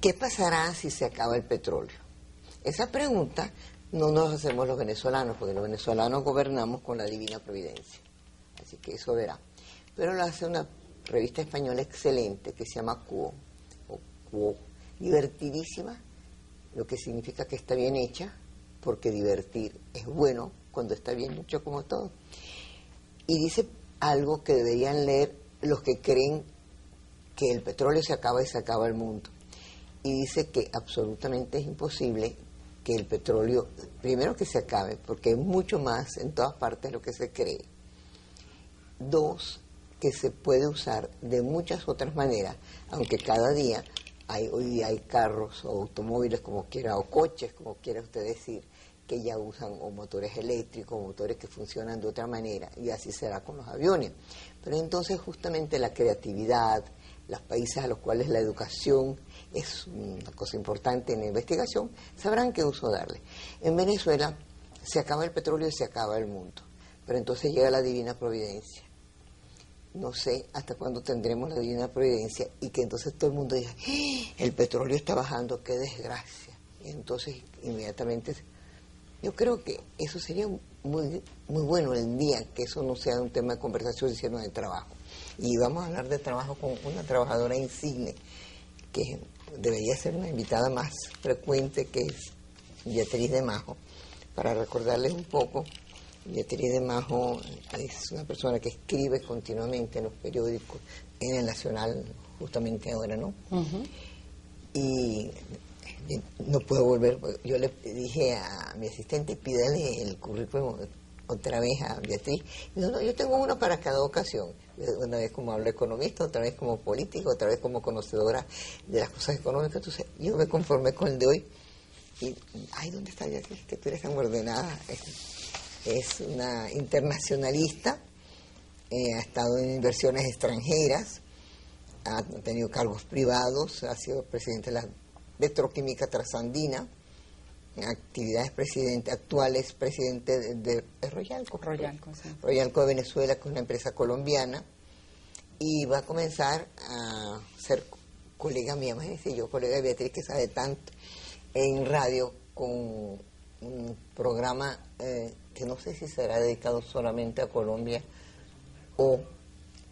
¿qué pasará si se acaba el petróleo? Esa pregunta no nos hacemos los venezolanos, porque los venezolanos gobernamos con la divina providencia. Así que eso verá. Pero lo hace una revista española excelente que se llama Quo, o Quo, divertidísima, lo que significa que está bien hecha, porque divertir es bueno cuando está bien hecho como todo. Y dice algo que deberían leer los que creen que el petróleo se acaba y se acaba el mundo. Y dice que absolutamente es imposible que el petróleo, primero que se acabe, porque hay mucho más en todas partes de lo que se cree. Dos, que se puede usar de muchas otras maneras, aunque cada día hoy día hay carros o automóviles, como quiera, o coches, como quiera usted decir, que ya usan o motores eléctricos, o motores que funcionan de otra manera, y así será con los aviones. Pero entonces justamente la creatividad, los países a los cuales la educación es una cosa importante en la investigación, sabrán qué uso darle. En Venezuela se acaba el petróleo y se acaba el mundo, pero entonces llega la divina providencia. No sé hasta cuándo tendremos la divina providencia y que entonces todo el mundo diga, ¡ah! El petróleo está bajando, qué desgracia. Y entonces inmediatamente, yo creo que eso sería muy bueno el día que eso no sea un tema de conversación, sino de trabajo. Y vamos a hablar de trabajo con una trabajadora insigne, que debería ser una invitada más frecuente, que es Beatriz de Majo, para recordarles un poco. Beatriz de Majo es una persona que escribe continuamente en los periódicos, en el Nacional, justamente ahora, ¿no? Uh-huh. Y no puedo volver, yo le dije a mi asistente, pídale el currículum otra vez a Beatriz. Y no, yo tengo uno para cada ocasión, una vez como hablo economista, otra vez como político, otra vez como conocedora de las cosas económicas. Entonces yo me conformé con el de hoy. Y, ay, ¿dónde está Beatriz? Que tú eres tan ordenada. Es una internacionalista, ha estado en inversiones extranjeras, ha tenido cargos privados, ha sido presidente de la Petroquímica Trasandina, actividades actuales presidente de Royalco. Sí. Royalco de Venezuela, que es una empresa colombiana, y va a comenzar a ser colega mía, imagínense yo, colega de Beatriz, que sabe tanto, en radio con un programa que no sé si será dedicado solamente a Colombia o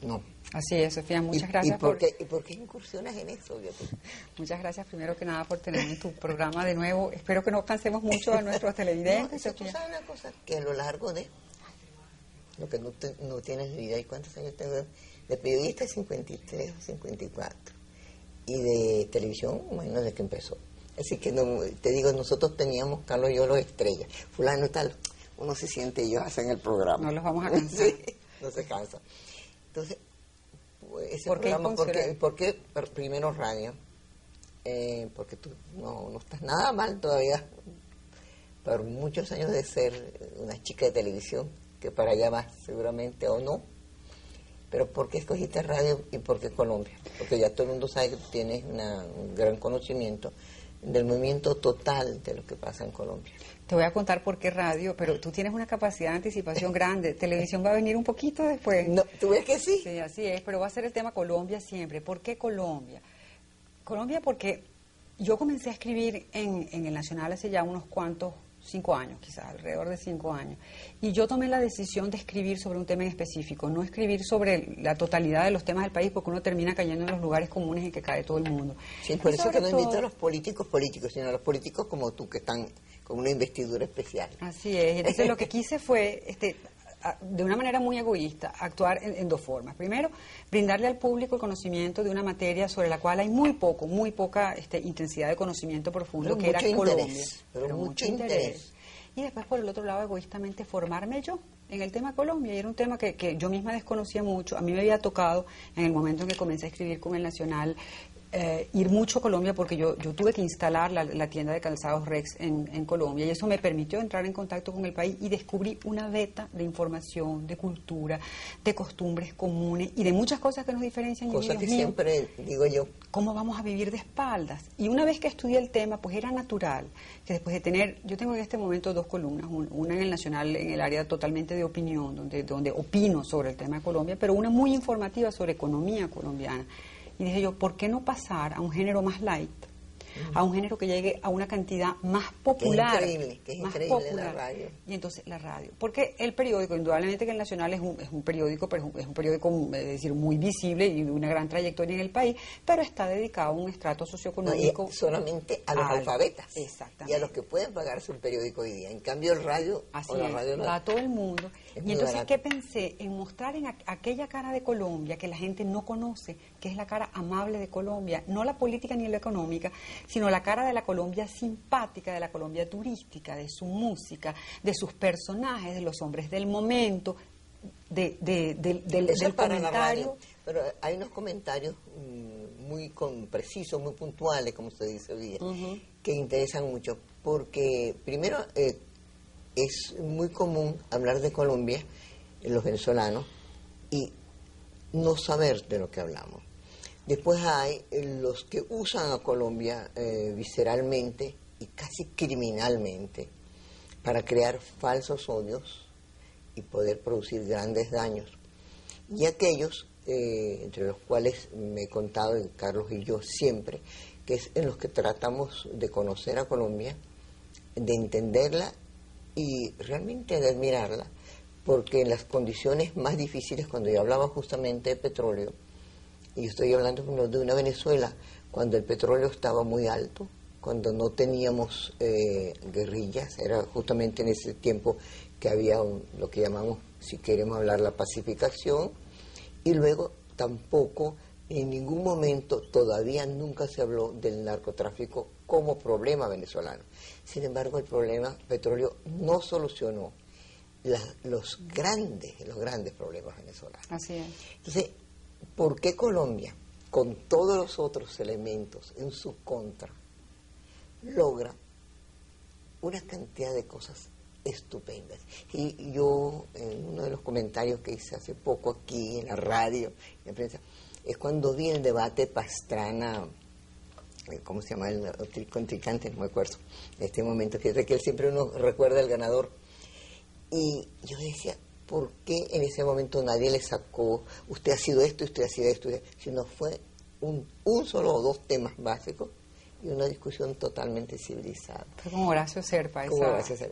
no. Así es, Sofía, muchas gracias. ¿Y por qué incursionas en eso, Beatriz? Muchas gracias primero que nada por tenerme en tu programa de nuevo. Espero que no cansemos mucho a nuestros televidentes. No, tú sabes una cosa, que a lo largo de lo que no tienes vida, ¿y cuántos años tengo? De periodista 53 o 54, y de televisión, imagino desde que empezó. Así que no, te digo, nosotros teníamos, Carlos y yo, los estrellas. Fulano y tal, uno se siente, ellos hacen el programa. No los vamos a cansar. Sí, no se cansa. Entonces, ese programa, ¿por qué primero radio? Porque tú no estás nada mal todavía, por muchos años de ser una chica de televisión, que para allá vas seguramente o no. Pero ¿por qué escogiste radio y por qué Colombia? Porque ya todo el mundo sabe que tú tienes un gran conocimiento del movimiento total de lo que pasa en Colombia. Te voy a contar por qué radio, pero tú tienes una capacidad de anticipación grande. Televisión va a venir un poquito después. No, ¿tú ves que sí? Sí, así es, pero va a ser el tema Colombia siempre. ¿Por qué Colombia? Colombia porque yo comencé a escribir en el Nacional hace ya unos cuantos, 5 años quizás, alrededor de 5 años. Y yo tomé la decisión de escribir sobre un tema en específico, no escribir sobre la totalidad de los temas del país, porque uno termina cayendo en los lugares comunes en que cae todo el mundo. Sí, por eso que no invito a los políticos, sino a los políticos como tú, que están con una investidura especial. Así es, entonces lo que quise fue, de una manera muy egoísta, actuar en 2 formas. Primero, brindarle al público el conocimiento de una materia sobre la cual hay muy poca intensidad de conocimiento profundo, que era Colombia. Pero mucho interés. Y después, por el otro lado, egoístamente, formarme yo en el tema Colombia. Y era un tema que yo misma desconocía mucho. A mí me había tocado, en el momento en que comencé a escribir con el Nacional, ir mucho a Colombia, porque yo tuve que instalar la tienda de calzados Rex en Colombia, y eso me permitió entrar en contacto con el país y descubrí una veta de información, de cultura, de costumbres comunes y de muchas cosas que nos diferencian. Cosas que siempre digo yo. ¿Cómo vamos a vivir de espaldas? Y una vez que estudié el tema, pues era natural que después de tener, yo tengo en este momento 2 columnas, una en el Nacional, en el área totalmente de opinión, donde opino sobre el tema de Colombia, pero una muy informativa sobre economía colombiana. Y dije yo, ¿por qué no pasar a un género más light? a un género que llegue a una cantidad más popular. Que es más increíble popular. la radio. Y entonces la radio. Porque el periódico, indudablemente que el Nacional es un periódico, pero es un periódico, es decir, muy visible y de una gran trayectoria en el país, pero está dedicado a un estrato socioeconómico. Y solamente a los alfabetas. Exactamente. Y a los que pueden pagarse un periódico hoy día. En cambio, el radio, así o la es, radio no. va a todo el mundo. Es Y muy entonces, barato. ¿qué pensé? En mostrar en aquella cara de Colombia que la gente no conoce, que es la cara amable de Colombia, no la política ni la económica, sino la cara de la Colombia simpática, de la Colombia turística, de su música, de sus personajes, de los hombres del momento, del Eso es para la comentario. radio, pero hay unos comentarios muy precisos, muy puntuales, como se dice hoy día, que interesan mucho, porque primero es muy común hablar de Colombia, los venezolanos, y no saber de lo que hablamos. Después hay los que usan a Colombia visceralmente y casi criminalmente para crear falsos odios y poder producir grandes daños. Y aquellos, entre los cuales me he contado Carlos y yo siempre, que es en los que tratamos de conocer a Colombia, de entenderla y realmente de admirarla, porque en las condiciones más difíciles, cuando yo hablaba justamente de petróleo, y estoy hablando de una Venezuela cuando el petróleo estaba muy alto, cuando no teníamos guerrillas, era justamente en ese tiempo que había lo que llamamos, si queremos hablar, la pacificación, y luego tampoco en ningún momento, todavía nunca se habló del narcotráfico como problema venezolano. Sin embargo, el problema petróleo no solucionó los grandes problemas venezolanos. Así es. Entonces, ¿por qué Colombia, con todos los otros elementos en su contra, logra una cantidad de cosas estupendas? Y yo, en uno de los comentarios que hice hace poco aquí en la radio, en la prensa, es cuando vi el debate Pastrana, ¿cómo se llama el contrincante? No me acuerdo. En este momento, fíjate que él siempre uno recuerda al ganador. Y yo decía, ¿por qué en ese momento nadie le sacó, usted ha sido esto, usted ha sido esto? Sino fue un solo o dos temas básicos y una discusión totalmente civilizada. Fue como Horacio Serpa.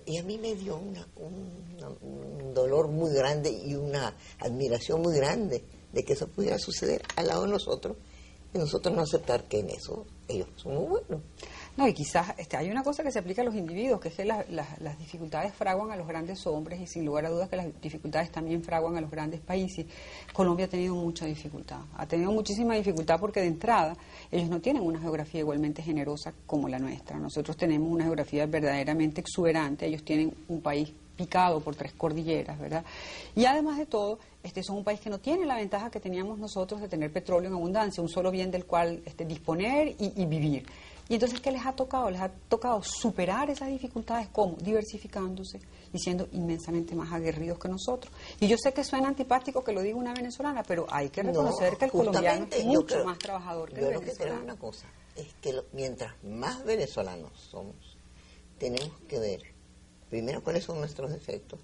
Y a mí me dio un dolor muy grande y una admiración muy grande de que eso pudiera suceder al lado de nosotros, y nosotros no aceptar que en eso ellos son muy buenos. No, y quizás hay una cosa que se aplica a los individuos, que es que las dificultades fraguan a los grandes hombres, y sin lugar a dudas que las dificultades también fraguan a los grandes países. Colombia ha tenido mucha dificultad, ha tenido muchísima dificultad porque de entrada ellos no tienen una geografía igualmente generosa como la nuestra. Nosotros tenemos una geografía verdaderamente exuberante, ellos tienen un país picado por 3 cordilleras, ¿verdad? Y además de todo, son un país que no tiene la ventaja que teníamos nosotros de tener petróleo en abundancia, un solo bien del cual disponer y vivir. Y entonces, ¿qué les ha tocado? Les ha tocado superar esas dificultades, ¿cómo? Diversificándose y siendo inmensamente más aguerridos que nosotros. Y yo sé que suena antipático que lo diga una venezolana, pero hay que reconocer que el colombiano es mucho más trabajador que el venezolano. Yo lo que creo una cosa, es que mientras más venezolanos somos, tenemos que ver primero cuáles son nuestros defectos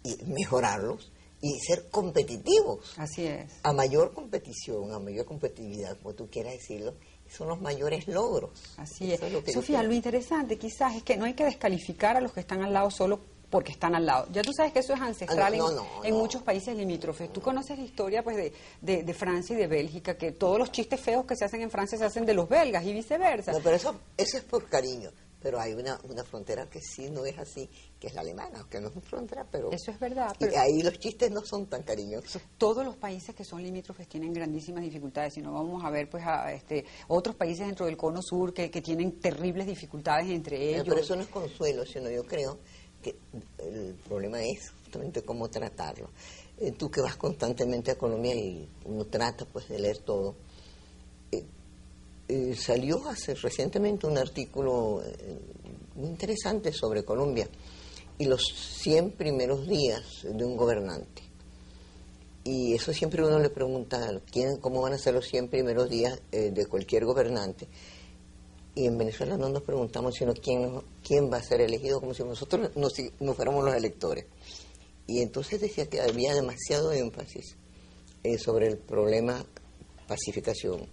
y mejorarlos y ser competitivos. Así es. A mayor competición, a mayor competitividad, como tú quieras decirlo, son los mayores logros. Así es. Sofía, lo interesante quizás es que no hay que descalificar a los que están al lado solo porque están al lado. Ya tú sabes que eso es ancestral en muchos países limítrofes. Tú conoces la historia pues de Francia y de Bélgica, que todos los chistes feos que se hacen en Francia se hacen de los belgas y viceversa. No, pero eso es por cariño. Pero hay una frontera que sí no es así, que es la alemana, que no es una frontera, pero... Eso es verdad. Pero ahí los chistes no son tan cariñosos. Todos los países que son limítrofes tienen grandísimas dificultades. Si no, vamos a ver pues otros países dentro del cono sur que tienen terribles dificultades entre ellos. Pero eso no es consuelo, sino yo creo que el problema es justamente cómo tratarlo. Tú que vas constantemente a Colombia y uno trata pues de leer todo, salió recientemente un artículo muy interesante sobre Colombia y los 100 primeros días de un gobernante. Y eso siempre uno le pregunta, ¿cómo van a ser los 100 primeros días de cualquier gobernante? Y en Venezuela no nos preguntamos sino quién va a ser elegido, como si nosotros no fuéramos los electores. Y entonces decía que había demasiado énfasis sobre el problema pacificación,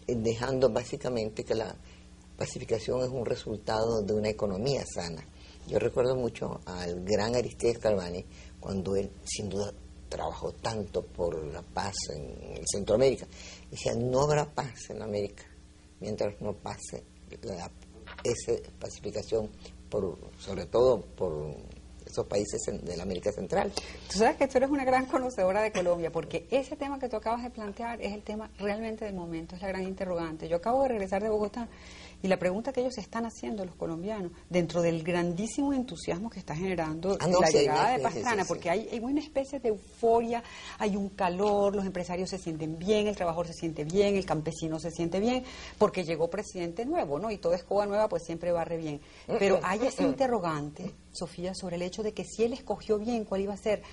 dejando básicamente que pacificación es un resultado de una economía sana. Yo recuerdo mucho al gran Aristides Calvani, cuando él sin duda trabajó tanto por la paz en Centroamérica. Decía, no habrá paz en América mientras no pase esa pacificación, sobre todo por esos países de la América Central. Tú sabes que tú eres una gran conocedora de Colombia, porque ese tema que tú acabas de plantear es el tema realmente del momento, es la gran interrogante. Yo acabo de regresar de Bogotá y la pregunta que ellos están haciendo, los colombianos, dentro del grandísimo entusiasmo que está generando la llegada de Pastrana, porque hay una especie de euforia, hay un calor, los empresarios se sienten bien, el trabajador se siente bien, el campesino se siente bien, porque llegó presidente nuevo, ¿no? Y toda escoba nueva pues siempre barre bien. Pero hay ese interrogante, Sofía, sobre el hecho de que si él escogió bien cuál iba a ser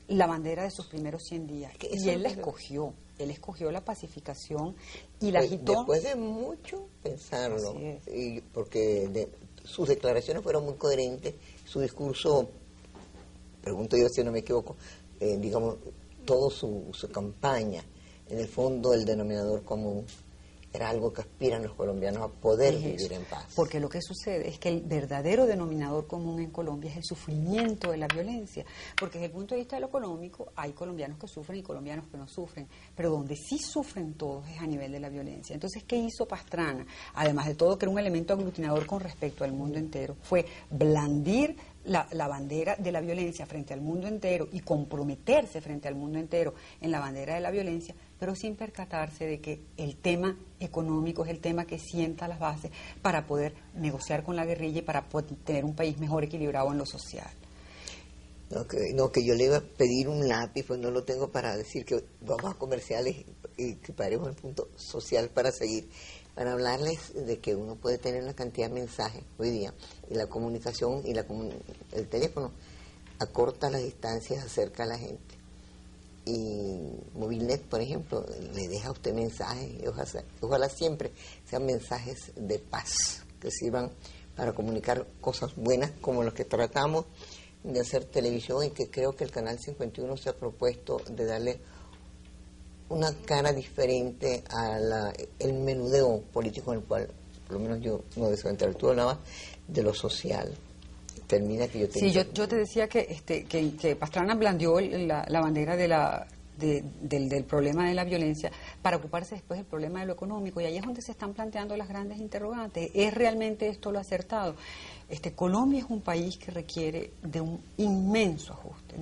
la bandera de sus primeros 100 días. Y él la escogió. Él escogió la pacificación y la agitó. Después de mucho pensarlo, porque sus declaraciones fueron muy coherentes, su discurso, pregunto yo si no me equivoco, digamos, toda su campaña, en el fondo el denominador común era algo que aspiran los colombianos a poder vivir en paz. Porque lo que sucede es que el verdadero denominador común en Colombia es el sufrimiento de la violencia, porque desde el punto de vista de lo económico hay colombianos que sufren y colombianos que no sufren, pero donde sí sufren todos es a nivel de la violencia. Entonces, ¿qué hizo Pastrana? Además de todo, que era un elemento aglutinador con respecto al mundo entero, fue blandir la bandera de la violencia frente al mundo entero y comprometerse frente al mundo entero en la bandera de la violencia, pero sin percatarse de que el tema económico es el tema que sienta las bases para poder negociar con la guerrilla y para poder tener un país mejor equilibrado en lo social. Que yo le iba a pedir un lápiz, pues no lo tengo para decir que vamos a comerciales y que paremos el punto social para seguir, para hablarles de que uno puede tener una cantidad de mensajes hoy día y la comunicación y el teléfono acorta las distancias, acerca a la gente. Y Movilnet, por ejemplo, le deja a usted mensajes, y ojalá siempre sean mensajes de paz, que sirvan para comunicar cosas buenas como los que tratamos de hacer televisión, y que creo que el Canal 51 se ha propuesto de darle una cara diferente a el menudeo político en el cual, por lo menos yo no deseo entrar. Tú hablabas de lo social. Termina que yo te... Sí, yo te decía que Pastrana blandió la bandera del problema de la violencia para ocuparse después del problema de lo económico, y ahí es donde se están planteando las grandes interrogantes. ¿Es realmente esto lo acertado? Colombia es un país que requiere de un inmenso ajuste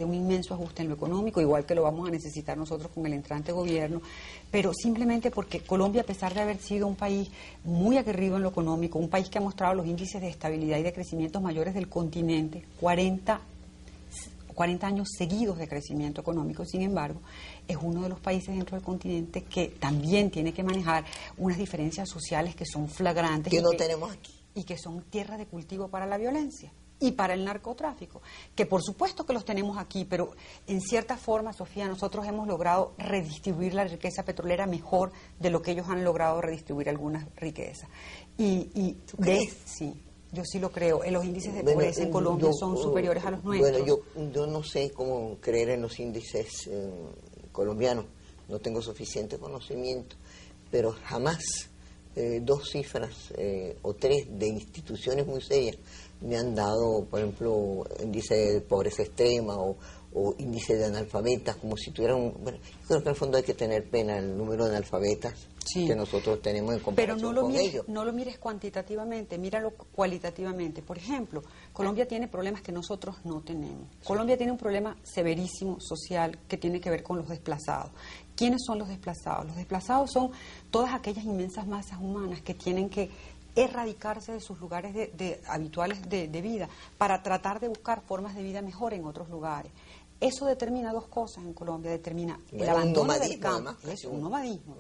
en lo económico, igual que lo vamos a necesitar nosotros con el entrante gobierno, pero simplemente porque Colombia, a pesar de haber sido un país muy aguerrido en lo económico, un país que ha mostrado los índices de estabilidad y de crecimiento mayores del continente, 40 años seguidos de crecimiento económico, sin embargo, es uno de los países dentro del continente que también tiene que manejar unas diferencias sociales que son flagrantes. Que no tenemos aquí. Y que son tierra de cultivo para la violencia y para el narcotráfico, que por supuesto que los tenemos aquí, pero en cierta forma, Sofía, nosotros hemos logrado redistribuir la riqueza petrolera mejor de lo que ellos han logrado redistribuir algunas riquezas. Sí. Yo sí lo creo. Los índices de pobreza en Colombia son superiores a los nuestros. Bueno, yo no sé cómo creer en los índices colombianos. No tengo suficiente conocimiento, pero jamás dos cifras o tres de instituciones muy serias me han dado, por ejemplo, índice de pobreza extrema o índice de analfabetas, como si tuvieran... Bueno, yo creo que en el fondo hay que tener pena el número de analfabetas que nosotros tenemos en comparación con ellos. No lo mires cuantitativamente, míralo cualitativamente. Por ejemplo, Colombia tiene problemas que nosotros no tenemos. Sí. Colombia tiene un problema severísimo social que tiene que ver con los desplazados. ¿Quiénes son los desplazados? Los desplazados son todas aquellas inmensas masas humanas que tienen que erradicarse de sus lugares habituales de vida para tratar de buscar formas de vida mejor en otros lugares. Eso determina dos cosas en Colombia. Determina el abandono del campo, un nomadismo.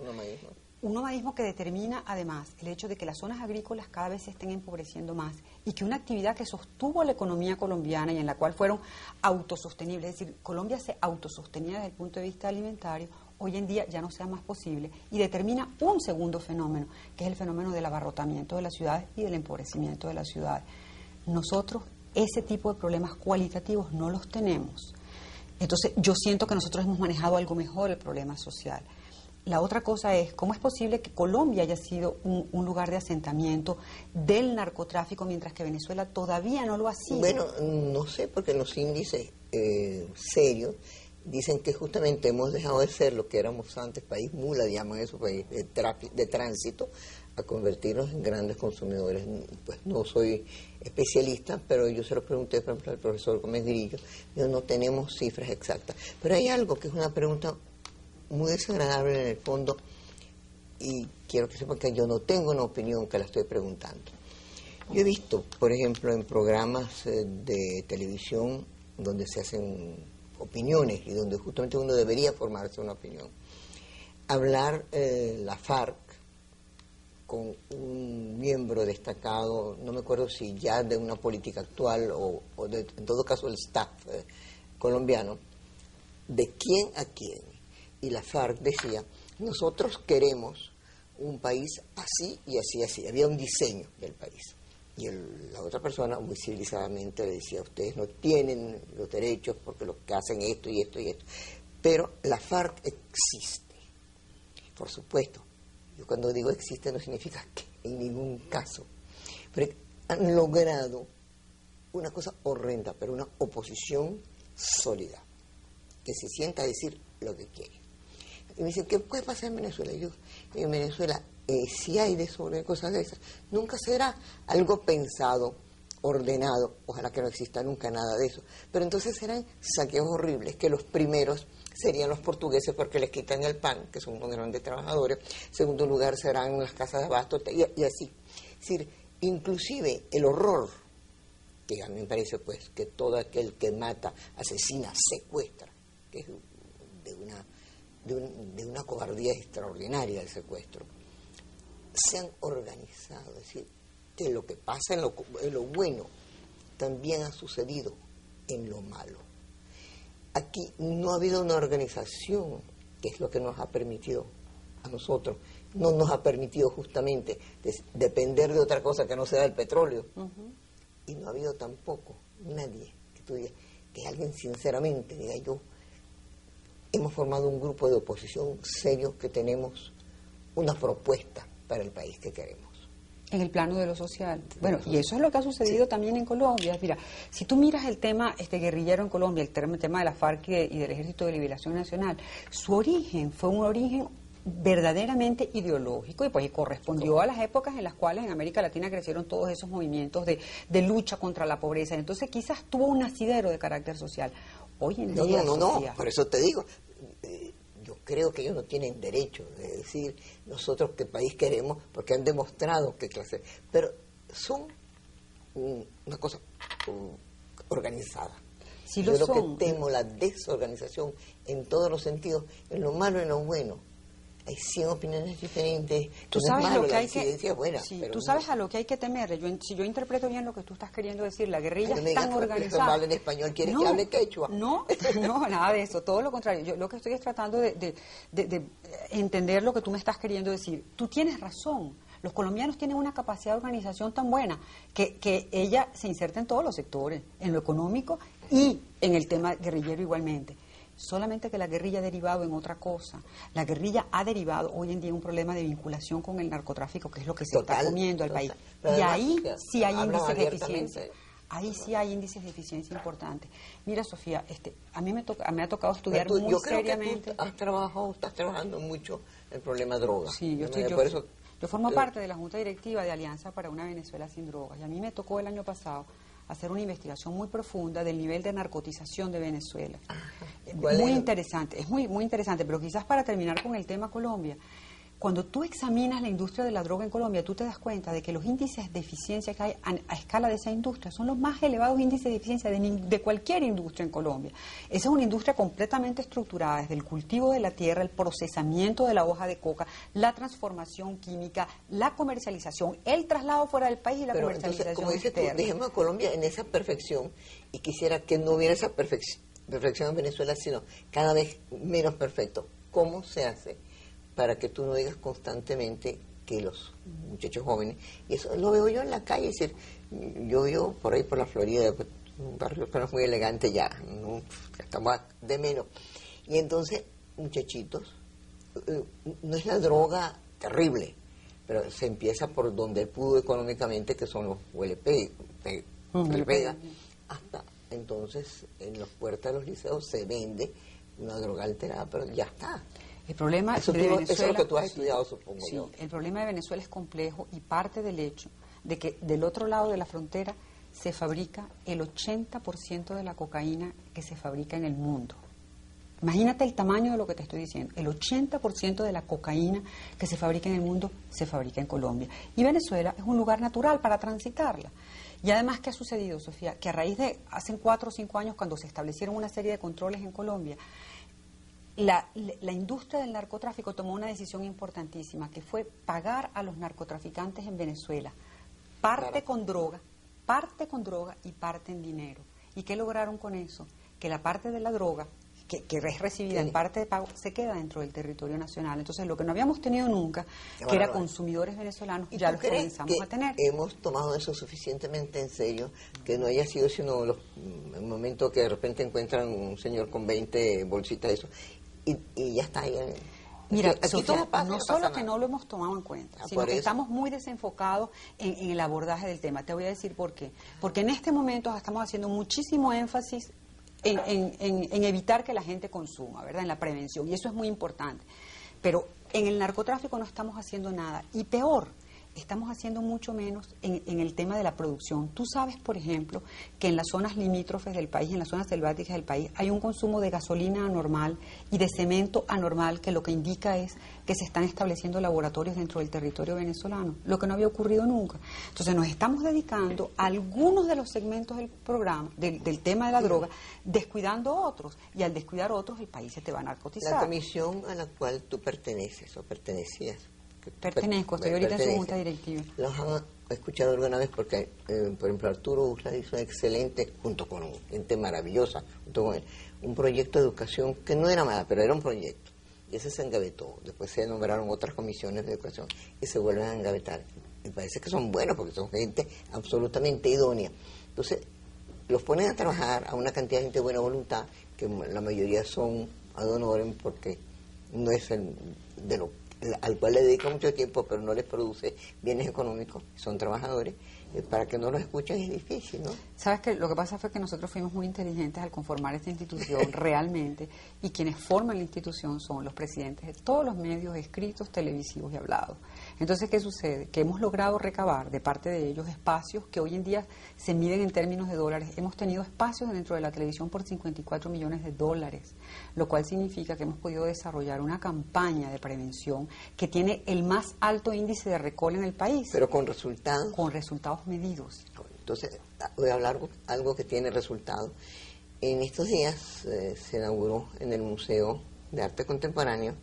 Un nomadismo que determina además el hecho de que las zonas agrícolas cada vez se estén empobreciendo más y que una actividad que sostuvo la economía colombiana y en la cual fueron autosostenibles, es decir, Colombia se autosostenía desde el punto de vista alimentario, hoy en día ya no sea más posible, y determina un segundo fenómeno, que es el fenómeno del abarrotamiento de las ciudades y del empobrecimiento de las ciudades. Nosotros ese tipo de problemas cualitativos no los tenemos. Entonces yo siento que nosotros hemos manejado algo mejor el problema social. la otra cosa es, ¿cómo es posible que Colombia haya sido un lugar de asentamiento del narcotráfico, mientras que Venezuela todavía no lo ha sido? Bueno, no sé, porque los índices serios dicen que justamente hemos dejado de ser lo que éramos antes, país mula, llaman eso, país de tránsito, a convertirnos en grandes consumidores. Pues no soy especialista, pero yo se lo pregunté, por ejemplo, al profesor Gómez Grillo, no tenemos cifras exactas. Pero hay algo que es una pregunta muy desagradable en el fondo, y quiero que sepan que yo no tengo una opinión, que la estoy preguntando. Yo he visto, por ejemplo, en programas de televisión donde se hacen opiniones y donde justamente uno debería formarse una opinión, hablar la FARC con un miembro destacado, no me acuerdo si ya de una política actual o en todo caso el staff colombiano, de quién a quién. Y la FARC decía, nosotros queremos un país así y así, así. Había un diseño del país. Y la otra persona muy civilizadamente le decía, ustedes no tienen los derechos porque los que hacen esto y esto y esto. Pero la FARC existe. Por supuesto, yo cuando digo existe no significa que en ningún caso. Pero han logrado una cosa horrenda, pero una oposición sólida, que se sienta a decir lo que quiere. Y me dicen, ¿qué puede pasar en Venezuela? Y yo, en Venezuela, si hay cosas de esas, nunca será algo pensado, ordenado, ojalá que no exista nunca nada de eso. Pero entonces serán saqueos horribles, que los primeros serían los portugueses porque les quitan el pan, que son unos grandes trabajadores. En segundo lugar serán las casas de abasto, y así. Es decir, inclusive el horror, que a mí me parece pues que todo aquel que mata, asesina, secuestra, que es de una cobardía extraordinaria el secuestro, se han organizado. Es decir, que lo que pasa en lo bueno también ha sucedido en lo malo. Aquí no ha habido una organización, que es lo que nos ha permitido a nosotros, no nos ha permitido justamente depender de otra cosa que no sea del petróleo. Y no ha habido tampoco nadie que tú digas, que alguien sinceramente diga, yo hemos formado un grupo de oposición serio que tenemos una propuesta para el país que queremos. En el plano de lo social. Bueno, y eso es lo que ha sucedido también en Colombia. Mira, si tú miras el tema guerrillero en Colombia, el tema de la FARC y del Ejército de Liberación Nacional, su origen fue un origen verdaderamente ideológico y pues correspondió a las épocas en las cuales en América Latina crecieron todos esos movimientos de lucha contra la pobreza. Entonces quizás tuvo un asidero de carácter social. Hoy en día, no, por eso te digo, yo creo que ellos no tienen derecho de decir nosotros qué país queremos, porque han demostrado qué clase, pero son una cosa organizada. Sí yo lo lo son. Que temo la desorganización en todos los sentidos, en lo malo y en lo bueno. Hay 100 opiniones diferentes. Tú sabes lo que hay que buena, sí, tú sabes a lo que hay que temer. Si yo interpreto bien lo que tú estás queriendo decir, la guerrilla es tan organizada. No habla en español, ¿quieres que hable quechua? No, nada de eso, todo lo contrario. Yo lo que estoy es tratando de entender lo que tú me estás queriendo decir. Tú tienes razón. Los colombianos tienen una capacidad de organización tan buena que ella se inserta en todos los sectores, en lo económico y en el tema guerrillero igualmente. Solamente que la guerrilla ha derivado en otra cosa. La guerrilla ha derivado hoy en día en un problema de vinculación con el narcotráfico, que es lo que se está comiendo al país. Y ahí sí hay índices de eficiencia. Ahí sí hay índices de eficiencia importantes. Mira, Sofía, a mí me ha tocado estudiar muy seriamente. Yo creo que estás trabajando mucho el problema droga. Sí, yo formo parte de la Junta Directiva de Alianza para una Venezuela sin drogas. Y a mí me tocó el año pasado hacer una investigación muy profunda del nivel de narcotización de Venezuela. Muy interesante, es muy interesante, pero quizás para terminar con el tema Colombia, cuando tú examinas la industria de la droga en Colombia, tú te das cuenta de que los índices de eficiencia que hay a escala de esa industria son los más elevados índices de eficiencia de cualquier industria en Colombia. Esa es una industria completamente estructurada, desde el cultivo de la tierra, el procesamiento de la hoja de coca, la transformación química, la comercialización, el traslado fuera del país y la comercialización entonces, como dices tú, dejemos a Colombia en esa perfección, y quisiera que no hubiera esa perfección en Venezuela, sino cada vez menos perfecto. ¿Cómo se hace para que tú no digas constantemente que los muchachos jóvenes, y eso lo veo yo en la calle, es decir, yo vivo por ahí por la Florida, pues, un barrio que no es muy elegante ya, ¿no? Estamos de menos, y entonces muchachitos no es la droga terrible, pero se empieza por donde él pudo económicamente, que son los huelepega, hasta entonces en las puertas de los liceos se vende una droga alterada, pero ya está. El problema Eso, de Venezuela, eso es lo que tú has estudiado, supongo yo. El problema de Venezuela es complejo y parte del hecho de que del otro lado de la frontera se fabrica el 80% de la cocaína que se fabrica en el mundo. Imagínate el tamaño de lo que te estoy diciendo. El 80% de la cocaína que se fabrica en el mundo se fabrica en Colombia. Y Venezuela es un lugar natural para transitarla. Y además, ¿qué ha sucedido, Sofía? Que a raíz de hace 4 o 5 años, cuando se establecieron una serie de controles en Colombia, la industria del narcotráfico tomó una decisión importantísima, que fue pagar a los narcotraficantes en Venezuela, parte con droga y parte en dinero. ¿Y qué lograron con eso? Que la parte de la droga, que es recibida en parte de pago, se queda dentro del territorio nacional. Entonces, lo que no habíamos tenido nunca, que era consumidores venezolanos, ya los comenzamos a tener. Hemos tomado eso suficientemente en serio, que no haya sido sino el momento que de repente encuentran un señor con 20 bolsitas de eso, y ya está ahí. Mira, aquí Sofía, todo pasa, no solo que no lo hemos tomado en cuenta, sino que estamos muy desenfocados en el abordaje del tema. Te voy a decir por qué. Porque en este momento estamos haciendo muchísimo énfasis en evitar que la gente consuma, ¿verdad? En la prevención, y eso es muy importante. Pero en el narcotráfico no estamos haciendo nada, y peor, estamos haciendo mucho menos en el tema de la producción. Tú sabes, por ejemplo, que en las zonas limítrofes del país, en las zonas selváticas del país, hay un consumo de gasolina anormal y de cemento anormal, que lo que indica es que se están estableciendo laboratorios dentro del territorio venezolano, lo que no había ocurrido nunca. Entonces nos estamos dedicando a algunos de los segmentos del programa, del tema de la droga, descuidando otros, y al descuidar otros el país se te va a narcotizar. La comisión a la cual tú perteneces o pertenecías. Pertenezco, estoy ahorita en su junta directiva. ¿Los han escuchado alguna vez? Porque, por ejemplo, Arturo Uslar hizo excelente, junto con gente maravillosa, junto con él, un proyecto de educación que no era nada, pero era un proyecto. Y ese se engavetó. Después se nombraron otras comisiones de educación y se vuelven a engavetar. Me parece que son buenos porque son gente absolutamente idónea. Entonces, los ponen a trabajar a una cantidad de gente de buena voluntad, que la mayoría son ad honorem porque no es de lo al cual le dedica mucho tiempo, pero no les produce bienes económicos, son trabajadores, para que no los escuchen es difícil, ¿no? Sabes que lo que pasa fue que nosotros fuimos muy inteligentes al conformar esta institución realmente, y quienes forman la institución son los presidentes de todos los medios escritos, televisivos y hablados. Entonces, ¿qué sucede? Que hemos logrado recabar de parte de ellos espacios que hoy en día se miden en términos de dólares. Hemos tenido espacios dentro de la televisión por 54 millones de dólares, lo cual significa que hemos podido desarrollar una campaña de prevención que tiene el más alto índice de recall en el país. Pero con resultados. Con resultados medidos. Entonces, voy a hablar algo que tiene resultados. En estos días se inauguró en el Museo de Arte Contemporáneo,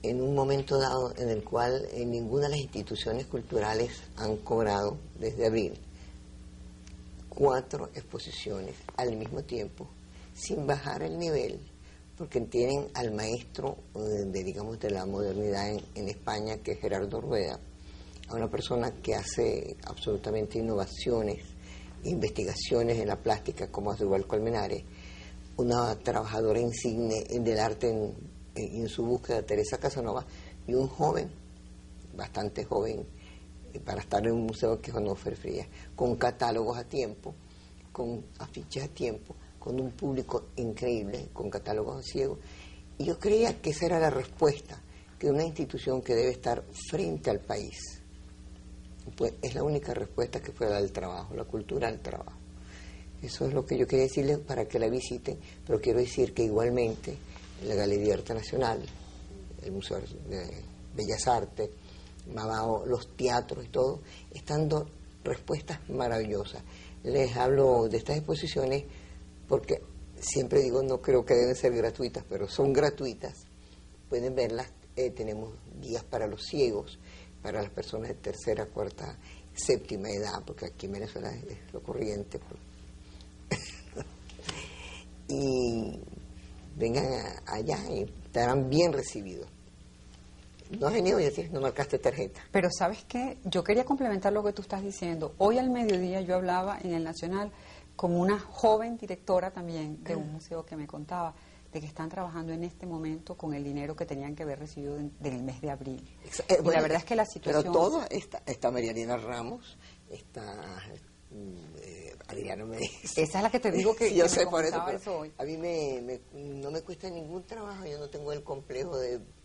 en un momento dado en el cual ninguna de las instituciones culturales han cobrado desde abril 4 exposiciones al mismo tiempo, sin bajar el nivel, porque tienen al maestro digamos, de la modernidad en España, que es Gerardo Rueda, a una persona que hace absolutamente innovaciones, investigaciones en la plástica, como Asdrúbal Colmenares, una trabajadora insigne del arte en su búsqueda, Teresa Casanova, y un joven, bastante joven, para estar en un museo, que es Onofre Frías, con catálogos a tiempo, con afiches a tiempo, con un público increíble, con catálogos a ciego. Y yo creía que esa era la respuesta, que una institución que debe estar frente al país, pues es la única respuesta que puede dar el trabajo, la cultura del trabajo. Eso es lo que yo quería decirles para que la visiten, pero quiero decir que igualmente la Galería de Arte Nacional, el Museo de Bellas Artes, Mabao, los teatros y todo, están dando respuestas maravillosas. Les hablo de estas exposiciones porque siempre digo, no creo que deben ser gratuitas, pero son gratuitas. Pueden verlas, tenemos guías para los ciegos, para las personas de tercera, cuarta, séptima edad, porque aquí en Venezuela es lo corriente. Y vengan allá y estarán bien recibidos. No has venido y decir, no marcaste tarjeta. Pero ¿sabes qué? Yo quería complementar lo que tú estás diciendo. Hoy al mediodía yo hablaba en el Nacional con una joven directora también de un museo que me contaba. de que están trabajando en este momento con el dinero que tenían que haber recibido del mes de abril. Bueno, y la verdad es que la situación... Pero todo, está Marianela Ramos, está Adriano Medina. Esa es la que te digo que, sí, yo que sé me por eso, eso hoy. A mí no me cuesta ningún trabajo, yo no tengo el complejo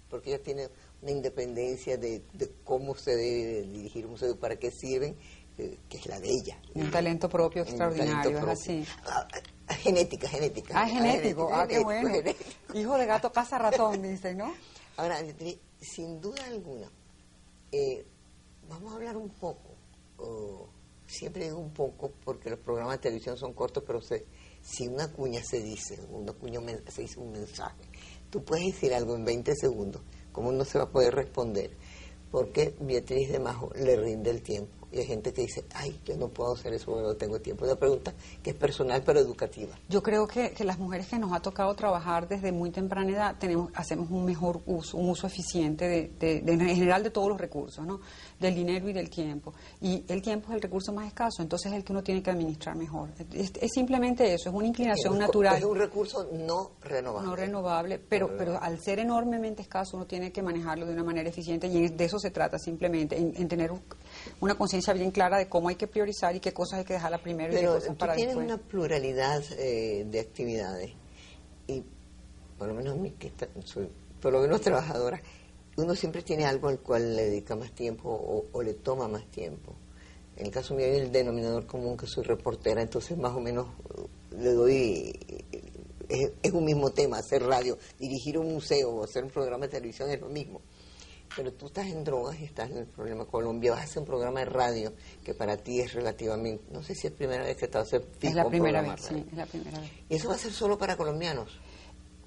porque ella tiene una independencia de cómo se debe dirigir un museo, para qué sirven, que es la de ella. Un talento propio extraordinario, talento es así. Genética. Genético, qué bueno. Genético. Hijo de gato caza ratón, dicen, ¿no? Ahora, sin duda alguna, vamos a hablar un poco, siempre digo un poco porque los programas de televisión son cortos, pero si una cuña se dice un mensaje, tú puedes decir algo en 20 segundos, ¿cómo no se va a poder responder? Porque Beatriz de Majo le rinde el tiempo. Y hay gente que dice, ay, yo no puedo hacer eso porque no tengo tiempo. Es una pregunta que es personal pero educativa. Yo creo que las mujeres que nos ha tocado trabajar desde muy temprana edad hacemos un mejor uso, un uso eficiente en general de todos los recursos, ¿no? Del dinero y del tiempo. Y el tiempo es el recurso más escaso, entonces es el que uno tiene que administrar mejor. Es simplemente eso, es una inclinación natural. Es un recurso no renovable. No renovable, pero al ser enormemente escaso uno tiene que manejarlo de una manera eficiente y de eso se trata simplemente, en tener una conciencia bien clara de cómo hay que priorizar y qué cosas hay que dejarla primero y qué cosas para después. Pero tú tienes una pluralidad de actividades y por lo menos soy por lo menos trabajadora, uno siempre tiene algo al cual le dedica más tiempo o le toma más tiempo. En el caso mío hay el denominador común que soy reportera, entonces más o menos le doy... Es un mismo tema, hacer radio, dirigir un museo o hacer un programa de televisión es lo mismo. Pero tú estás en drogas y estás en el problema Colombia, vas a hacer un programa de radio que para ti es relativamente, no sé si es primera vez que te vas a hacer fijo. Es la primera vez, sí, es la primera vez. ¿Y eso va a ser solo para colombianos?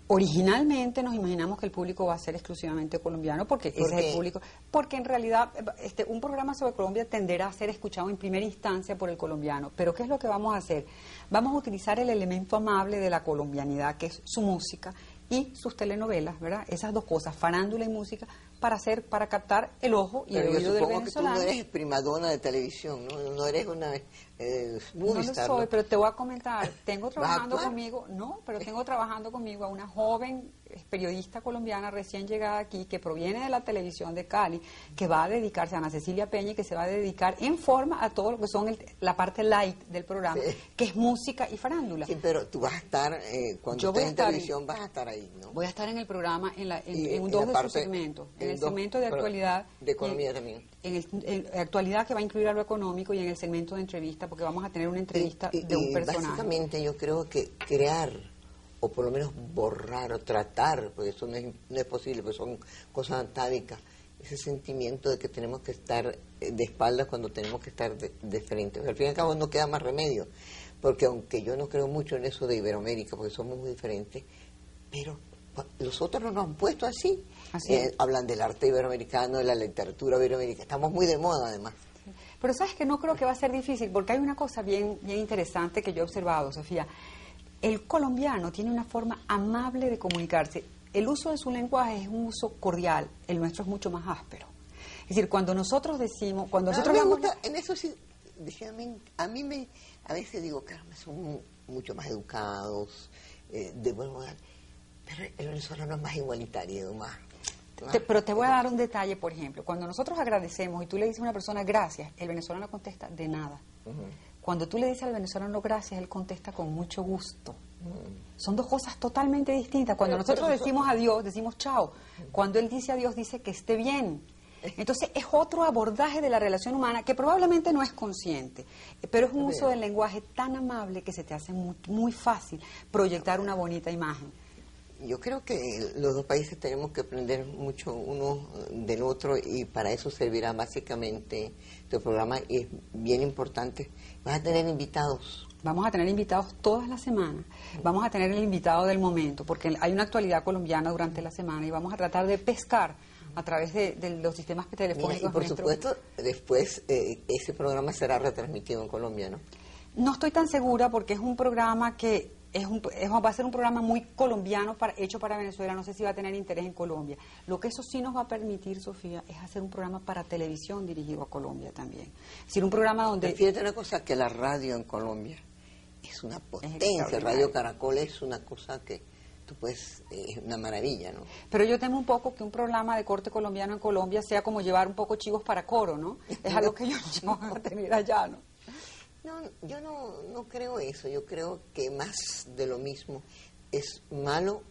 Originalmente nos imaginamos que el público va a ser exclusivamente colombiano porque ese es el público, porque en realidad un programa sobre Colombia tenderá a ser escuchado en primera instancia por el colombiano, pero ¿qué es lo que vamos a hacer? Vamos a utilizar el elemento amable de la colombianidad, que es su música y sus telenovelas, ¿verdad? Esas dos cosas, farándula y música, para captar el ojo y el oído del venezolano. Pero yo supongo que tú no eres primadona de televisión, ¿no? No eres una movie star, no lo soy, pero te voy a comentar, tengo trabajando conmigo a una joven periodista colombiana recién llegada aquí, que proviene de la televisión de Cali, que va a dedicarse a Ana Cecilia Peña y que se va a dedicar en forma a todo lo que son la parte light del programa, que es música y farándula. Sí, pero tú vas a estar, cuando estés en televisión vas a estar ahí, ¿no? Voy a estar en el programa en dos de sus segmentos, en el segmento de actualidad. De economía también. En actualidad, que va a incluir a lo económico, y en el segmento de entrevista, porque vamos a tener una entrevista de un personaje. Básicamente yo creo que crear, o por lo menos borrar o tratar, porque eso no es posible, porque son cosas atávicas, ese sentimiento de que tenemos que estar de espaldas cuando tenemos que estar de frente. O sea, al fin y al cabo no queda más remedio, porque aunque yo no creo mucho en eso de Iberoamérica, porque somos muy diferentes, pero los otros nos han puesto así. Hablan del arte iberoamericano, de la literatura iberoamericana, estamos muy de moda además. Pero sabes que no creo que va a ser difícil, porque hay una cosa bien interesante que yo he observado, Sofía. El colombiano tiene una forma amable de comunicarse. El uso de su lenguaje es un uso cordial, el nuestro es mucho más áspero. Es decir, cuando nosotros decimos, en eso sí, a veces digo, caramba, son mucho más educados, de buen modo, pero el venezolano es más igualitario, más... Pero te voy a dar un detalle, por ejemplo. Cuando nosotros agradecemos y tú le dices a una persona gracias, el venezolano contesta de nada. Cuando tú le dices al venezolano gracias, él contesta con mucho gusto. Son dos cosas totalmente distintas. Cuando nosotros decimos adiós, decimos chao. Cuando él dice adiós, dice que esté bien. Entonces es otro abordaje de la relación humana que probablemente no es consciente, pero es un uso del lenguaje tan amable que se te hace muy, muy fácil proyectar una bonita imagen. Yo creo que los dos países tenemos que aprender mucho uno del otro, y para eso servirá básicamente tu programa, y es bien importante. Vas a tener invitados. Vamos a tener invitados todas las semanas. Vamos a tener el invitado del momento, porque hay una actualidad colombiana durante la semana, y vamos a tratar de pescar a través de los sistemas telefónicos. Mira, y por supuesto, después ese programa será retransmitido en Colombia, ¿no? No estoy tan segura, porque es un programa que va a ser un programa muy colombiano hecho para Venezuela. No sé si va a tener interés en Colombia. Lo que eso sí nos va a permitir, Sofía, es hacer un programa para televisión dirigido a Colombia también. Es decir, un programa donde... Fíjate una cosa, que la radio en Colombia es una potencia. Radio Caracol es una cosa que esto pues es una maravilla, ¿no? Pero yo temo un poco que un programa de corte colombiano en Colombia sea como llevar un poco chivos para coro, ¿no? Es algo que ellos no van a tener allá, ¿no? No, yo no creo eso. Yo creo que más de lo mismo es malo.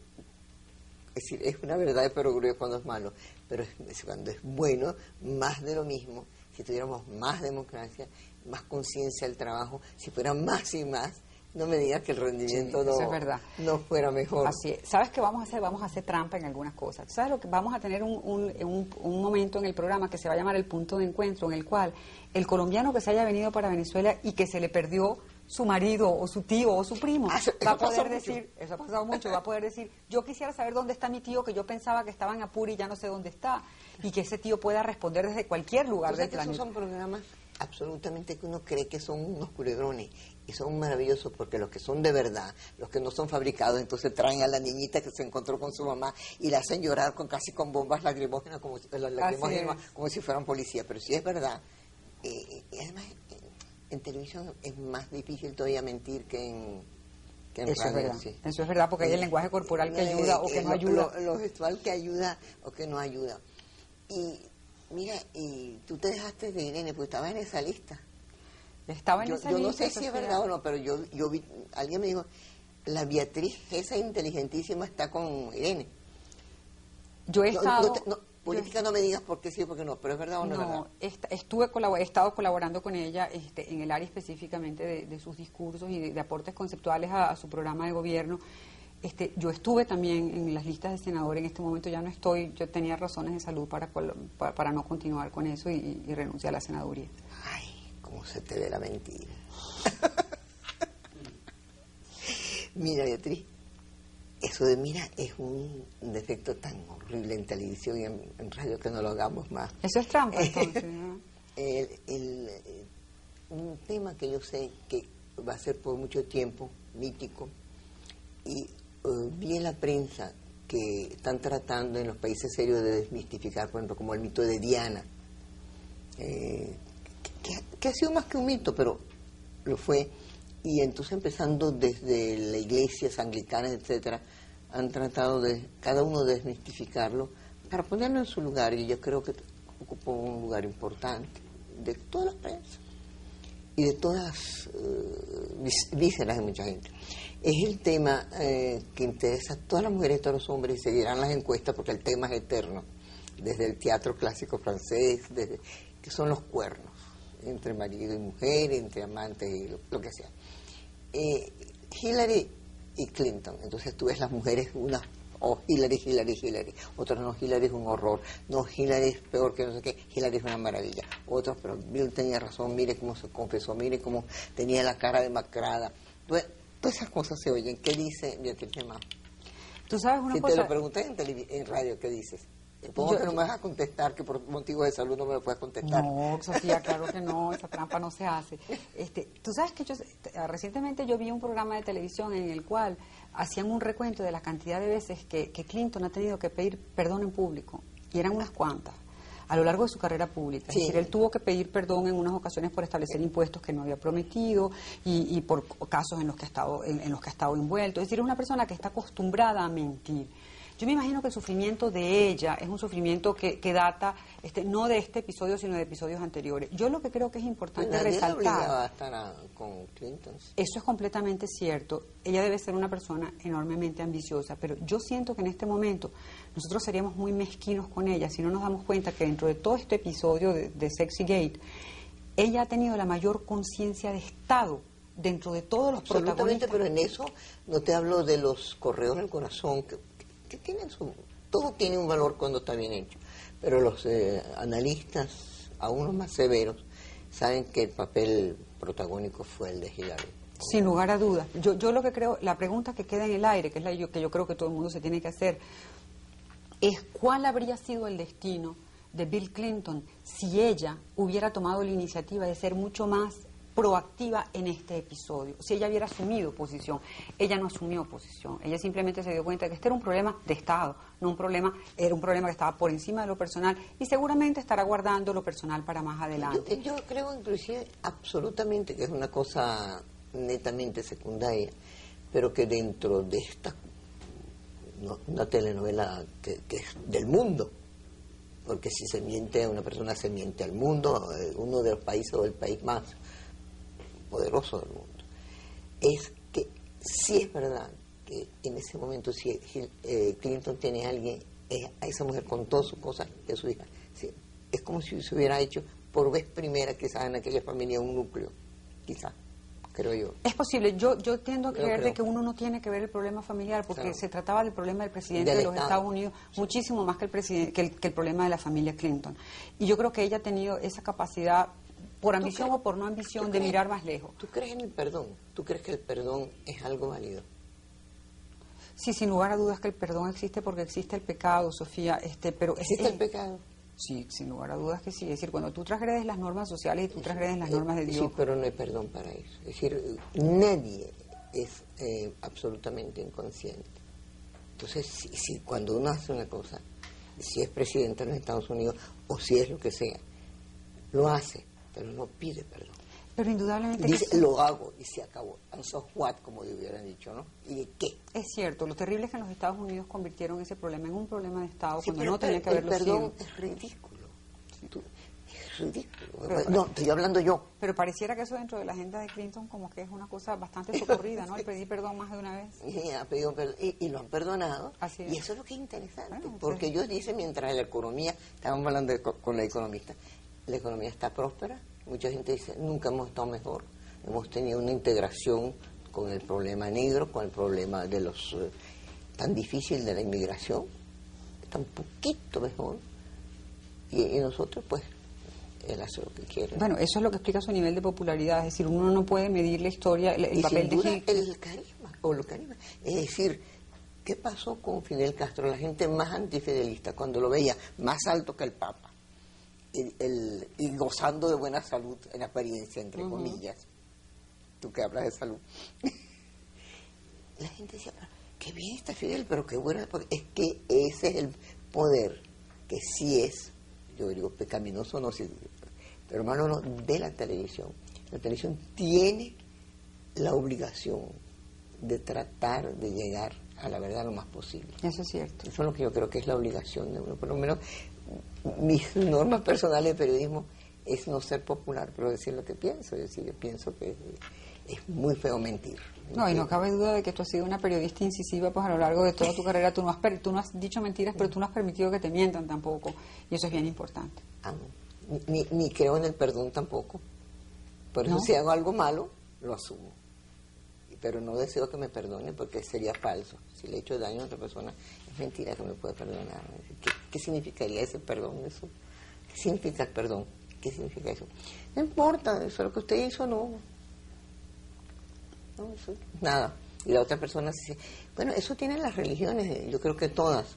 Es decir, es una verdad de perogrullo cuando es malo, pero cuando es bueno, más de lo mismo. Si tuviéramos más democracia, más conciencia del trabajo, si fuera más y más, no me digas que el rendimiento eso es verdad. no fuera mejor. Así es. ¿Sabes qué vamos a hacer? Vamos a hacer trampa en algunas cosas. ¿Sabes lo que vamos a tener un momento en el programa que se va a llamar el punto de encuentro, en el cual el colombiano que se haya venido para Venezuela y que se le perdió su marido o su tío o su primo va a poder decir, eso ha pasado mucho, va a poder decir, yo quisiera saber dónde está mi tío, que yo pensaba que estaba en Apure y ya no sé dónde está, y que ese tío pueda responder desde cualquier lugar del planeta. Esos son programas absolutamente que uno cree que son unos culebrones y son maravillosos porque los que son de verdad, los que no son fabricados, entonces traen a la niñita que se encontró con su mamá y la hacen llorar casi con bombas lacrimógenas como si fueran policías, pero si es verdad. Y además en televisión es más difícil todavía mentir que en eso radio. Es verdad. Sí. Eso es verdad, porque hay el lenguaje corporal que ayuda o que no ayuda. Lo gestual que ayuda o que no ayuda. Y mira, y tú te dejaste de Irene, porque estabas en esa lista. Estaba en esa lista. Yo no sé si es verdad o no, pero yo vi, alguien me dijo, la Beatriz, esa inteligentísima, está con Irene. Yo he estado... Política no me digas por qué sí o por qué no, pero es verdad o no es verdad. He estado colaborando con ella en el área específicamente de sus discursos y de aportes conceptuales a su programa de gobierno. Yo estuve también en las listas de senador, en este momento ya no estoy, yo tenía razones de salud para no continuar con eso y renuncié a la senaduría. Ay, cómo se te ve la mentira. Mira, Beatriz, eso de mira es un defecto tan horrible en televisión y en radio que no lo hagamos más. Eso es trampa, entonces, ¿no? Un tema que yo sé que va a ser por mucho tiempo mítico y vi en la prensa que están tratando en los países serios de desmistificar, por ejemplo, como el mito de Diana, que ha sido más que un mito, pero lo fue. Y entonces empezando desde la iglesia, anglicanas, etcétera, han tratado de cada uno desmistificarlo para ponerlo en su lugar, y yo creo que ocupó un lugar importante de toda la prensa y de todas vísceras de mucha gente. Es el tema que interesa a todas las mujeres y a todos los hombres, y seguirán las encuestas porque el tema es eterno, desde el teatro clásico francés, que son los cuernos entre marido y mujer, entre amantes y lo que sea. Hillary y Clinton, entonces tú ves las mujeres, unas, Hillary, otras no, Hillary es un horror, no, Hillary es peor que no sé qué, Hillary es una maravilla, otros, pero Bill tenía razón, mire cómo se confesó, mire cómo tenía la cara demacrada. Todas esas cosas se oyen. ¿Qué dice Beatriz Gemma? Tú sabes una cosa. Si te lo pregunté en radio, ¿qué dices? Supongo que no me vas a contestar, que por motivos de salud no me lo puedes contestar. No, Sofía, claro que no, esa trampa no se hace. Tú sabes que recientemente yo vi un programa de televisión en el cual hacían un recuento de la cantidad de veces que Clinton ha tenido que pedir perdón en público, y eran unas cuantas, a lo largo de su carrera pública. Sí. Es decir, él tuvo que pedir perdón en unas ocasiones por establecer impuestos que no había prometido y por casos en los que ha estado envuelto. Es decir, es una persona que está acostumbrada a mentir. Yo me imagino que el sufrimiento de ella es un sufrimiento que data no de este episodio, sino de episodios anteriores. Yo lo que creo que es importante resaltar... a estar con Clinton. Eso es completamente cierto. Ella debe ser una persona enormemente ambiciosa, pero yo siento que en este momento nosotros seríamos muy mezquinos con ella si no nos damos cuenta que dentro de todo este episodio de Sexy Gate, ella ha tenido la mayor conciencia de Estado dentro de todos los protagonistas. Pero en eso no te hablo de los correos del corazón, que tienen todo tiene un valor cuando está bien hecho, pero los analistas, aún los más severos, saben que el papel protagónico fue el de Hillary. Sin lugar a dudas. Yo lo que creo, la pregunta que queda en el aire, que es que yo creo que todo el mundo se tiene que hacer, es cuál habría sido el destino de Bill Clinton si ella hubiera tomado la iniciativa de ser mucho más proactiva en este episodio, si ella hubiera asumido posición. Ella no asumió posición, ella simplemente se dio cuenta de que este era un problema de Estado, era un problema que estaba por encima de lo personal, y seguramente estará guardando lo personal para más adelante. Yo creo inclusive absolutamente que es una cosa netamente secundaria, pero que dentro de esta una telenovela que es del mundo, porque si se miente a una persona, se miente al mundo, uno de los países o el país más poderoso del mundo. Es que sí es verdad que en ese momento, si Clinton tiene a alguien, a esa mujer con todas sus cosas de su hija, sí, es como si se hubiera hecho por vez primera quizás en aquella familia un núcleo, quizás, creo yo. Es posible, yo tiendo a creer de que uno no tiene que ver el problema familiar, porque se trataba del problema del presidente de los Estados Unidos muchísimo más que el problema de la familia Clinton. Y yo creo que ella ha tenido esa capacidad, por ambición o por no ambición, de mirar más lejos. ¿Tú crees en el perdón? ¿Tú crees que el perdón es algo válido? Sí, sin lugar a dudas que el perdón existe porque existe el pecado, Sofía, pero ¿Existe el pecado? Sí, sin lugar a dudas que sí. Es decir, cuando tú transgredes las normas sociales y tú transgredes las normas de Dios... Sí, pero no hay perdón para eso. Es decir, nadie es absolutamente inconsciente. Entonces, si cuando uno hace una cosa, si es presidente de los Estados Unidos o si es lo que sea, lo hace, pero no pide perdón. Pero indudablemente... Dice, lo hago y se acabó. And so what, como hubieran dicho, ¿no? ¿Y de qué? Es cierto, lo terrible es que en los Estados Unidos convirtieron ese problema en un problema de Estado, Sí, cuando no tenía que haberlo sido. El perdón es ridículo. Es ridículo. No, estoy hablando yo. Pero pareciera que eso dentro de la agenda de Clinton como que es una cosa bastante socorrida, ¿no? El pedir perdón más de una vez. Y lo han perdonado. Así es. Y eso es lo que es interesante. Bueno, porque ellos dicen, mientras la economía, estábamos hablando con la economista, la economía está próspera. Mucha gente dice, nunca hemos estado mejor. Hemos tenido una integración con el problema negro, con el problema de los tan difícil de la inmigración. Está un poquito mejor. Y nosotros, pues, él hace lo que quiere. Bueno, eso es lo que explica su nivel de popularidad. Es decir, uno no puede medir la historia, el papel de el carisma, o lo carisma. Es decir, ¿qué pasó con Fidel Castro? La gente más antifidelista, cuando lo veía más alto que el Papa. Y gozando de buena salud en apariencia, entre comillas. Tú que hablas de salud. La gente decía, qué bien está Fidel, pero qué bueno. Es que ese es el poder que sí es, yo digo, pecaminoso, no sé, pero hermano, no, de la televisión. La televisión tiene la obligación de tratar de llegar a la verdad lo más posible. Eso es cierto. Eso es lo que yo creo que es la obligación de uno, por lo menos. Mis normas personales de periodismo es no ser popular, pero decir lo que pienso. Es decir, yo pienso que es muy feo mentir. No, y no cabe duda de que tú has sido una periodista incisiva pues a lo largo de toda tu carrera. Tú no has dicho mentiras, pero tú no has permitido que te mientan tampoco. Y eso es bien importante. Ni creo en el perdón tampoco. Por eso si hago algo malo, lo asumo. Pero no deseo que me perdone porque sería falso. Si le he hecho daño a otra persona, es mentira que me puede perdonar. ¿Qué significaría ese perdón? Eso? ¿Qué significa el perdón? ¿Qué significa eso? No importa, eso lo que usted hizo, no, eso, nada. Y la otra persona dice, bueno, eso tienen las religiones, yo creo que todas,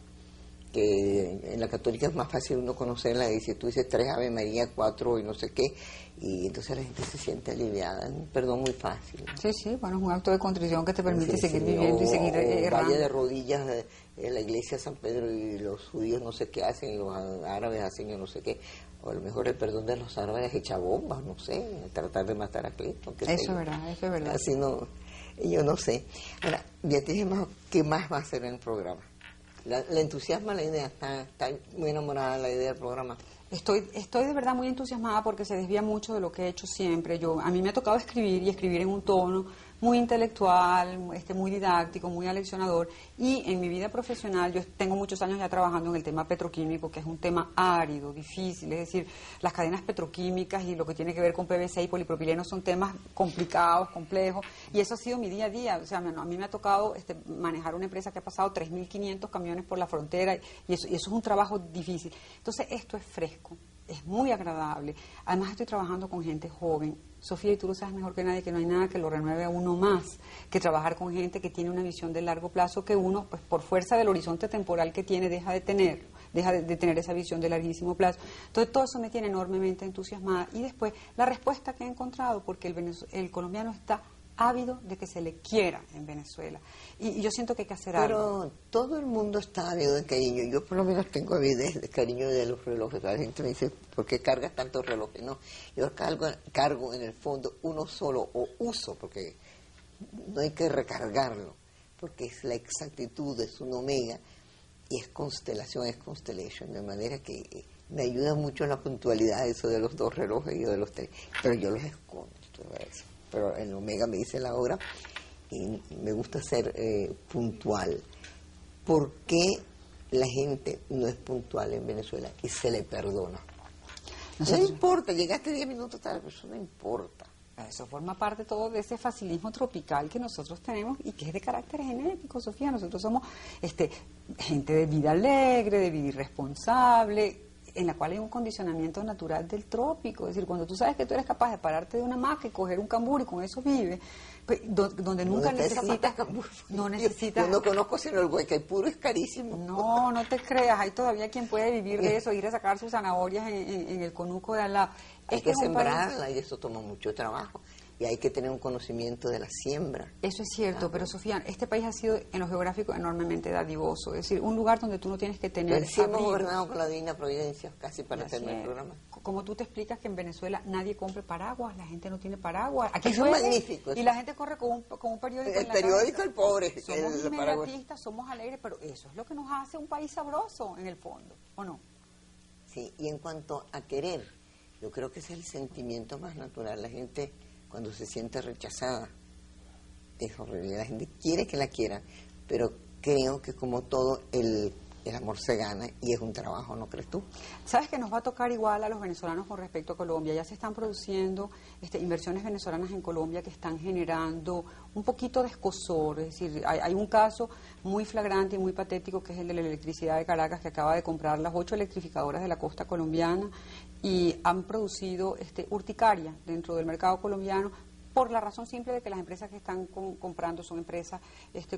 que en la católica es más fácil uno conocerla, y si tú dices 3 Ave María, 4 y no sé qué, y entonces la gente se siente aliviada, es un perdón muy fácil. Sí, bueno, es un acto de contrición que te permite seguir viviendo y seguir errando. Vaya de rodillas en la iglesia de San Pedro y los judíos no sé qué hacen, y los árabes hacen yo no sé qué, o a lo mejor el perdón de los árabes es echar bombas, no sé, tratar de matar a Cristo. Eso es verdad. Así no, yo no sé. Ahora, Beatriz, ¿qué más va a hacer en el programa? ¿La entusiasma la idea? ¿Está muy enamorada de la idea del programa? Estoy de verdad muy entusiasmada porque se desvía mucho de lo que he hecho siempre. A mí me ha tocado escribir y escribir en un tono muy intelectual, muy didáctico, muy aleccionador. Y en mi vida profesional, yo tengo muchos años ya trabajando en el tema petroquímico, que es un tema árido, difícil. Es decir, las cadenas petroquímicas y lo que tiene que ver con PVC y polipropileno son temas complicados, complejos. Y eso ha sido mi día a día. O sea, a mí me ha tocado manejar una empresa que ha pasado 3.500 camiones por la frontera y eso es un trabajo difícil. Entonces, esto es fresco, es muy agradable. Además, estoy trabajando con gente joven. Sofía, y tú lo sabes mejor que nadie, que no hay nada que lo renueve a uno más que trabajar con gente que tiene una visión de largo plazo que uno, pues por fuerza del horizonte temporal que tiene, deja de tener esa visión de larguísimo plazo. Entonces, todo eso me tiene enormemente entusiasmada. Y después, la respuesta que he encontrado, porque el colombiano está ávido de que se le quiera en Venezuela. Y yo siento que hay que hacer algo. Pero todo el mundo está ávido de cariño. Yo por lo menos tengo avidez de cariño de los relojes. La gente me dice, ¿por qué cargas tantos relojes? No, yo cargo en el fondo uno solo, o uso, porque no hay que recargarlo. porque es la exactitud, es un omega, y es constelación, es constellation, de manera que me ayuda mucho en la puntualidad eso de los 2 relojes y de los 3, pero yo los escondo, pero el omega me dice la hora y me gusta ser puntual. ¿Por qué la gente no es puntual en Venezuela y se le perdona? No importa, llegaste 10 minutos tarde, pero eso no importa. Eso forma parte todo de ese facilismo tropical que nosotros tenemos y que es de carácter genético, Sofía. Nosotros somos gente de vida alegre, de vida irresponsable, en la cual hay un condicionamiento natural del trópico. Es decir, cuando tú sabes que tú eres capaz de pararte de una hamaca y coger un cambur y con eso vives, pues, donde nunca necesitas cambur. No necesitas. Yo no conozco sino el Guaycaipuro, es carísimo. No, no te creas, hay todavía quien puede vivir de eso, ir a sacar sus zanahorias en el conuco de al lado. Hay que sembrarla y eso toma mucho trabajo. Y hay que tener un conocimiento de la siembra. Eso es cierto, pero Sofía, este país ha sido en lo geográfico enormemente dadivoso. Es decir, un lugar donde tú no tienes que tener... Pero sí hemos gobernado con la divina providencia, casi para hacer el programa. Como tú te explicas que en Venezuela nadie compre paraguas, la gente no tiene paraguas. Aquí es magnífico. Y la gente corre con un periódico el periódico, el pobre. Somos inmediatistas, somos alegres, pero eso es lo que nos hace un país sabroso, en el fondo, ¿o no? Sí, y en cuanto a querer, yo creo que ese es el sentimiento más natural. La gente, cuando se siente rechazada, es horrible. La gente quiere que la quieran, pero creo que como todo, el amor se gana y es un trabajo, ¿no crees tú? ¿Sabes que nos va a tocar igual a los venezolanos con respecto a Colombia? Ya se están produciendo inversiones venezolanas en Colombia que están generando un poquito de escozor. Es decir, hay un caso muy flagrante y muy patético que es el de la electricidad de Caracas, que acaba de comprar las 8 electrificadoras de la costa colombiana y han producido urticaria dentro del mercado colombiano, por la razón simple de que las empresas que están comprando son empresas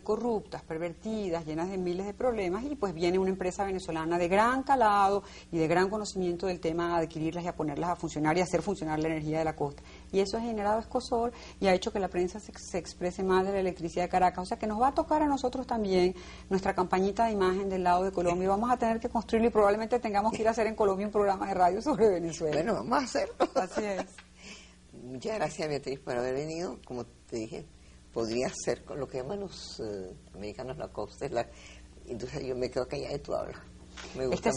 corruptas, pervertidas, llenas de miles de problemas, y pues viene una empresa venezolana de gran calado y de gran conocimiento del tema a adquirirlas y a ponerlas a funcionar y a hacer funcionar la energía de la costa. Y eso ha generado escozor y ha hecho que la prensa se exprese más de la electricidad de Caracas. O sea que nos va a tocar a nosotros también nuestra campañita de imagen del lado de Colombia y vamos a tener que construirlo y probablemente tengamos que ir a hacer en Colombia un programa de radio sobre Venezuela. Bueno, vamos a hacerlo. Así es. Muchas gracias, Beatriz, por haber venido. Como te dije, podría ser con lo que llaman los americanos la costa. Entonces yo me quedo callada y tú hablas. Este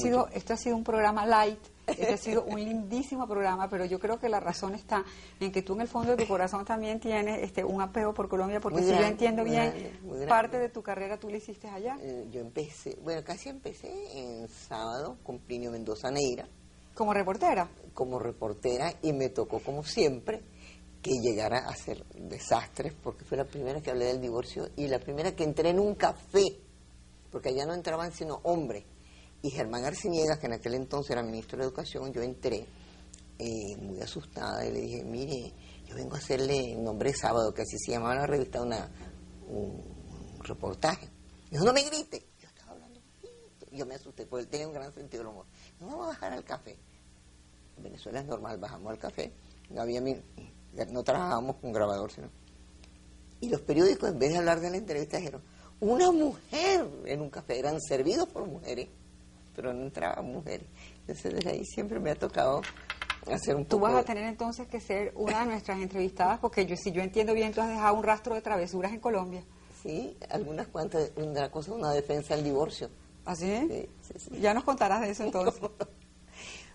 ha sido un programa light, este ha sido un lindísimo programa, pero yo creo que la razón está en que tú en el fondo de tu corazón también tienes un apego por Colombia, porque si yo entiendo bien, parte de tu carrera tú la hiciste allá. Yo casi empecé en sábado con Plinio Mendoza Neira. ¿Como reportera? Como reportera, y me tocó, como siempre, que llegara a hacer desastres, porque fue la primera que hablé del divorcio y la primera que entré en un café, porque allá no entraban sino hombres. Y Germán Arciniegas, que en aquel entonces era ministro de Educación, yo entré muy asustada y le dije, mire, yo vengo a hacerle en Nombre de Sábado, que así se llamaba la revista, un reportaje. Y dijo, no me grite. Yo estaba hablando, yo me asusté, porque él tenía un gran sentido del humor. No, vamos a bajar al café. En Venezuela es normal, bajamos al café, no trabajábamos con grabador, sino... Y los periódicos, en vez de hablar de la entrevista, dijeron, una mujer en un café, eran servidos por mujeres, pero no entraban mujeres. Entonces desde ahí siempre me ha tocado hacer un poco... Tú vas a tener entonces que ser una de nuestras entrevistadas, porque si yo entiendo bien, tú has dejado un rastro de travesuras en Colombia. Sí, algunas cuantas, una defensa del divorcio. ¿Ah, sí? Sí. Ya nos contarás de eso entonces.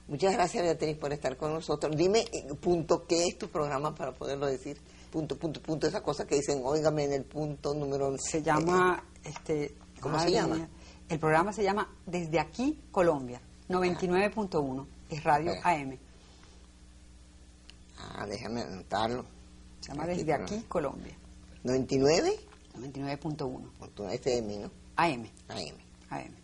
Muchas gracias, Beatriz, por estar con nosotros. Dime, punto, ¿qué es tu programa para poderlo decir? Punto, esa cosa que dicen, óigame en el punto número... Se llama, ¿Cómo se llama? El programa se llama Desde Aquí, Colombia, 99.1, es Radio AM. Déjame anotarlo. Se llama Desde Aquí, Colombia. ¿99? 99.1. FM, ¿no? AM. AM.